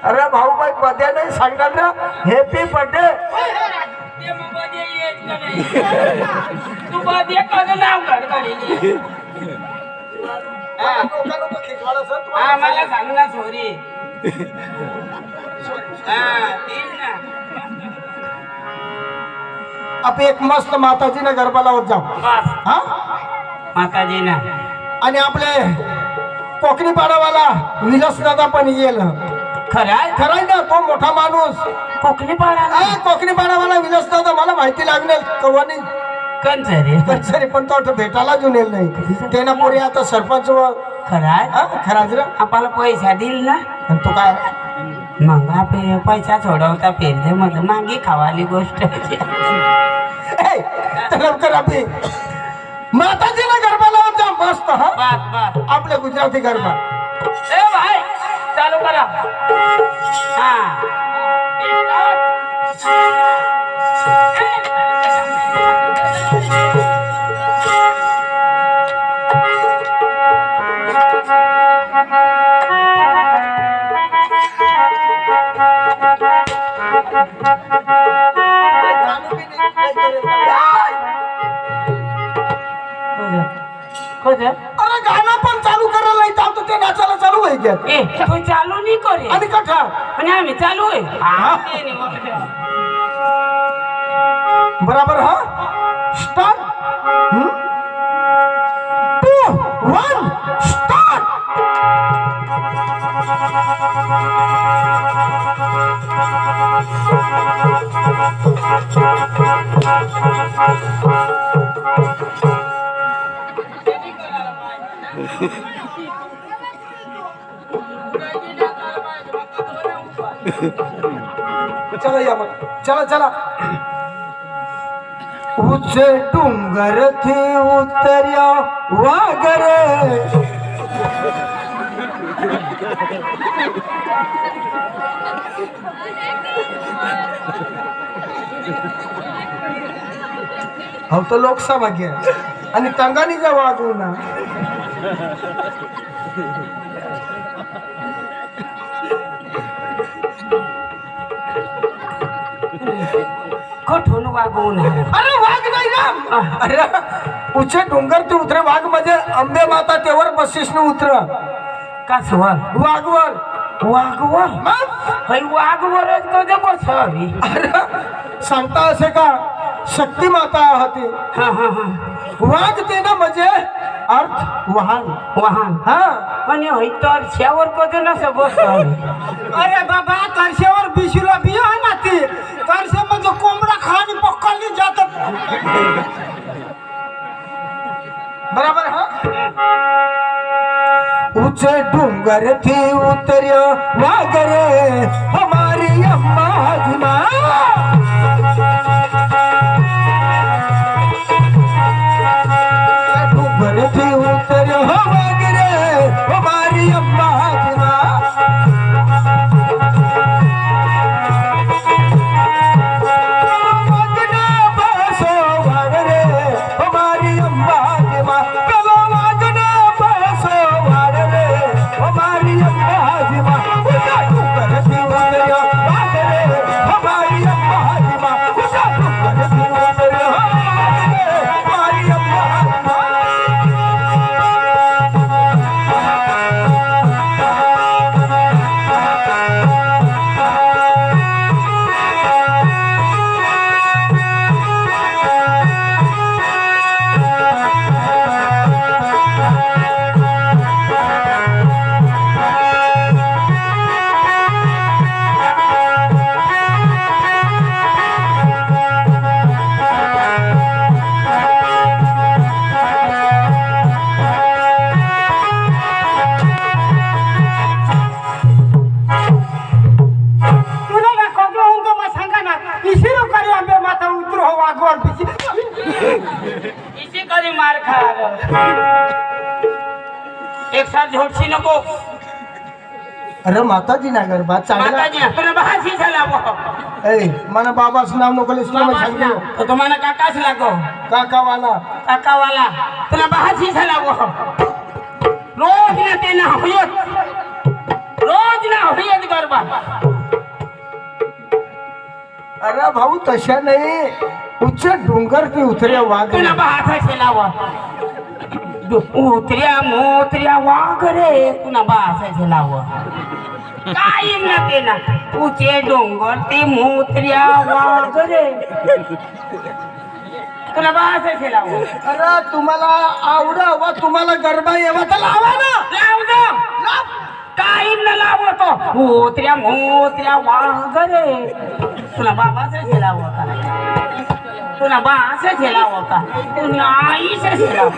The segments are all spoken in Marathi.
अरे भाऊ भाई बर्थडे नाही सांगणार ना हॅपी बर्थडे तू बर्थडे कसं नाव काढ मला सांग ना सॉरी आप एक मस्त माताजी ना गरबा लावत जाऊ हा माताजी ना आणि आपले कोकणी पाडावाला विलास दादा पण येईल खराय खराय ना तो मोठा माणूस कोकणी पाडा कोकणी पाडावाला विलास दादा मला माहिती लागणार कवानी कंचरी पण तो आता भेटायला घेऊन येईल नाही ते ना पुढे आता सरपंच खराय खराज रे आपल्याला पैसा देईल ना तो काय मग आपले पैसा सोडवता फिरते मग मागे खावाली गोष्ट लवकर आपली माताजीला गरबा लावून जा मस्त हा आपल्या गुजराती गरबा ए भाई चालू करा हा अरे गाणं पण चालू करायला नाही चालतो ते नाचायला चालू आहे क्या ए तू चालू नाही करे आणि कठा आणि आम्ही चालू आहे बराबर हा स्टार्ट 2 1 स्टार्ट चला या मग चला चला उच्च डोंगर थी उतर्या वागर हो तो लोकसभा घ्या आणि तंगानीचा वागू ना कठोर वागवून अरे वाघ नाही ना अरे उच्च डोंगर ते उतरे वाघ म्हणजे अंबे माता तेवर बसीस न उतर कसवर वाघवर वाघवर वाघवरच कधी बसावी अरे सांगता असे का शक्ती माता होती वाघ ते ना म्हणजे अर्थ वाहन वाहन हा आणि तरशावर कधी नसं बसावी अरे बाबा तरशावर बिशीला बिया ना ती तरशे म्हणजे कोंबडा खाणी पक्काली जातात बराबर हा ऊंचे डोंगर थी उतर्या वागर हमारी अम्मा हाजिमा डोंगर थी उतर्या वागर हमारी अम्मा हाजिमा इसी करी मार खा एक साथ झोटशी नको अरे माताजी ना गरबा चांगला माताजी तुला भाषी झाला ए मला बाबाचं नाव नको लिस्ट मध्ये सांगितलं तो तुम्हाला काकाच लागो काकावाला काकावाला तुला भाषी झाला रोज ना ते ना होयत गरबा. अरे भाऊ तशा नाही, उच्च डोंगर ते उतऱ्या वाघ. तुला बासायचे लावा. उतऱ्या मोतऱ्या वाघ रे, पुन्हा बासायचे लावा. काही ना ते ना, उचे डोंगर ते मोतऱ्या वाघ रे, तुला बासायचे लावा. अरे तुम्हाला आवडावा, तुम्हाला गरबा यावा तर लावा ना. लाव जा. काही न लावतो. मोतऱ्या मोतऱ्या वाघ रे, तुला बाबाचं लाव का? तुला बाचं लाव का? तुला आईचं लाव.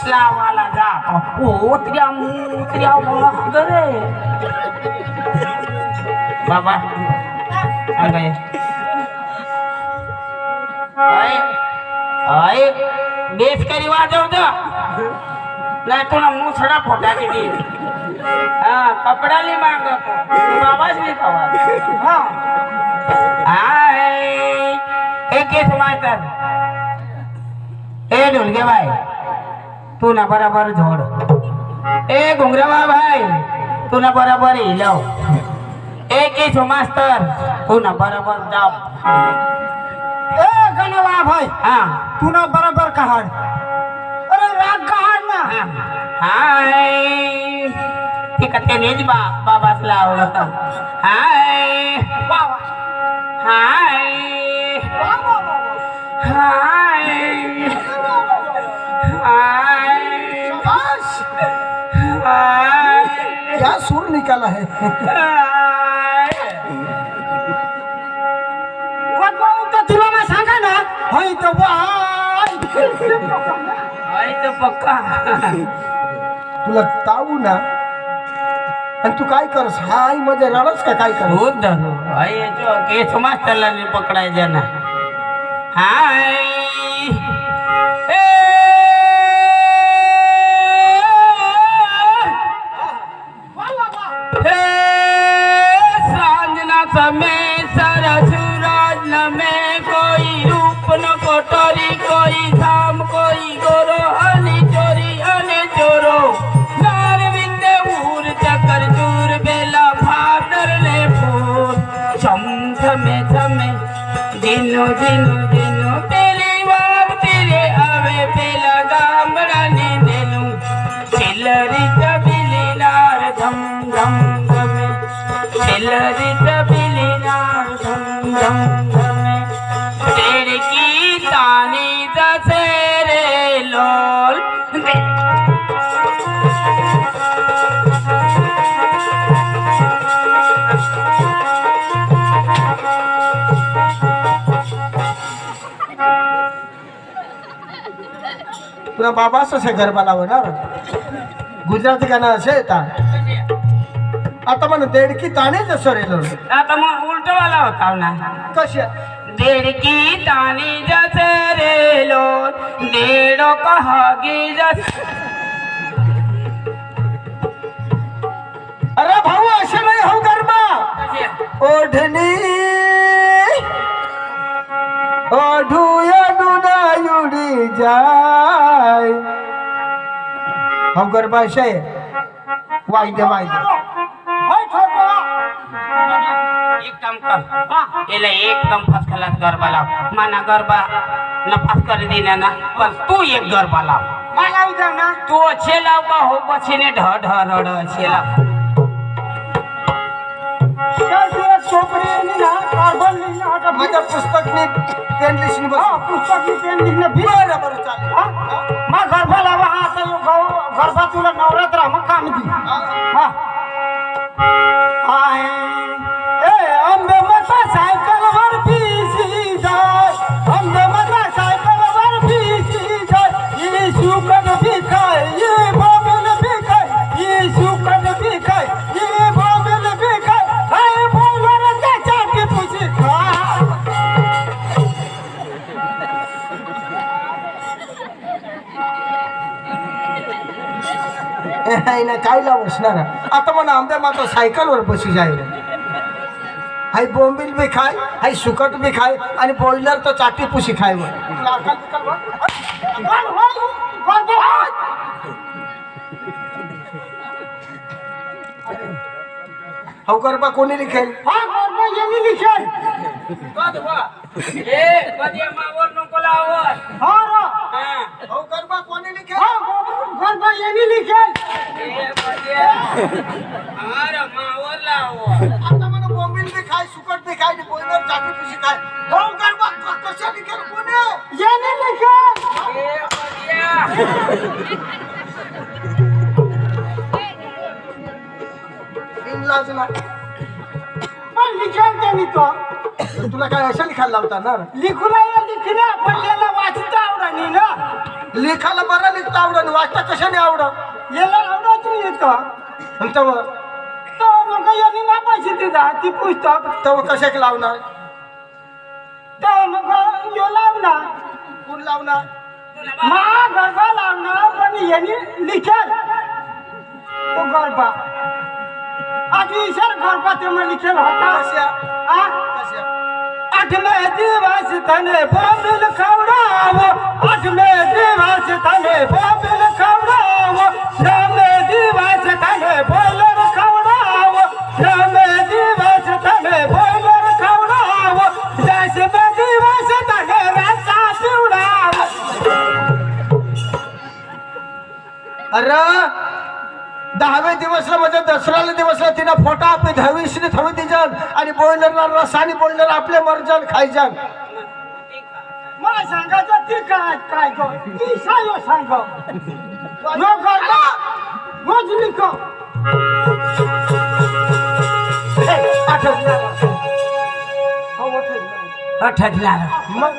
लावाला जातो. मोतऱ्या मोतऱ्या वाघ रे. बाबा अगं आय बेस करी वाजवतो. नाही तुला मुसडा फोटा किती. हा कपडाली मागतो. बाबाच नाही खवा. हाय हे केस मास्तर. ए ढोलके भाई तू ना बराबर झोड. ए घुंगरावा भाई तू ना बराबर हिलव. ए केस मास्तर तू ना बराबर जाव. ए गणवा भाई, हा तू ना बराबर कहाड. अरे राग कहाड ना. हाय ठीक आहे त्यानेच बाबासला आवडतं. हाय हाय हाय हाय क्या सूर निकाला है. तुला मैं सांगा ना. हाय तो वाय तो पक्का तुला तावू ना. आणि तू काय करस. हाय मध्ये रडस का काय कर. हो धरू आई जो केस मास्टरला नाही पकडायचं ना. हाय सांजना समय सर सूरज न में कोई रूप न कोटरी कोई धाम कोई गोरो हनी चोरी हने चोरो नार विंदे ऊर चकर चूर बेला फादर ले फूल छम छमे छमे दिनो दिनो दिनो तेरी वाग तेरे आवे बेला गामड़ा ने देनु चिलरी चबिली नार धम धम धमे चिलरी चबिली नार धम धम धमे तेरी की तानी जसे रे लोल तुला बाबाच असे गरबा लावणार. गुजराती गाणं असे येतात. आता म्हण देडकी ताणे जसं रेलो. आता मग उलटवाला होता ना. कशा देड़की तानी जसे रेलो डेड़ो कहागी जस. अरे भाऊ असे नाही हो गरबा. ओढणी ओढूया डुडायुडी जाय. हम गरबा असे वायदे वायदे. एक काम कर याला एकदम फर्स्ट क्लास गरबा लाव. माना गरबा नफास कर देना ना पण तू एक गरबा लाव. मला उद्या ना तू अच्छे लाव का हो पछीने ढ ढ रड अच्छे लाव. माझ्या पुस्तकनी पेन लिखणी बस. पुस्तकनी पेन लिखणं बरं बरं चालेल. मग गरबा लावा. हा आता गरबा तुला नवरात्र मग काम दी. हा हाय ए अंबे मता सायकल वर पीसी जाय. अंबे मता सायकल वर पीसी जाय. ये सुकन भिकाय ये बोबल भिकाय ये सुकन भिकाय ये बोबल भिकाय. हाय बोलर त्याच्या की पुशी खा. ना काय लावसणार. आता म्हणा आंब्या माता सायकलवर बशी जाईल. हाय बोंबील बी खाय हाय सुकट बी खाय आणि बॉयलर तर चाटी पुशी खाय मग हो गरबा कोणी लिखेल ए कधी मावर नको लावत हो गरबा कोणी लिखेल ए बदिया अरे मावर लावत आता मला बोंबील बी खाय सुकट बी खाय आणि बॉयलर चाटी पुशी खाय हो गरबा कशा लिखेल कोणी ए बदिया इनलाज ना तुला काय असं लिखायला लावता ना लिखायला बरं लिखता आवडन वाचता कशाने आवडन पुस्तक तेव्हा कशाक लावणार तर मग यो लावणार कोण लावणार मा गरबा लावणार पण यांनी लिखेल तो गरबा आधी सर गरबा ते मग लिखेल होता कशा आ? कशा आठवे दिवस तने बोंबील खवडावो आठवे दिवस तने बोंबील खवडावो नववे दिवस तने बॉयलर खवडावो नववे दिवस तने बॉयलर खवडावो दसवे दिवस तने रस्सा पिवडावो अरे 10वे दिवसला म्हणजे दसराला दिवसला तिनं फोटा आपली 10वीसनी थवी तिजन आणि बॉयलरला रसानी बॉयलर आपले मरजन खायजन मला सांगायचं ती काय गो ती सायो सांग नो गरबा रोज लिखो आठवला हो अठडला मग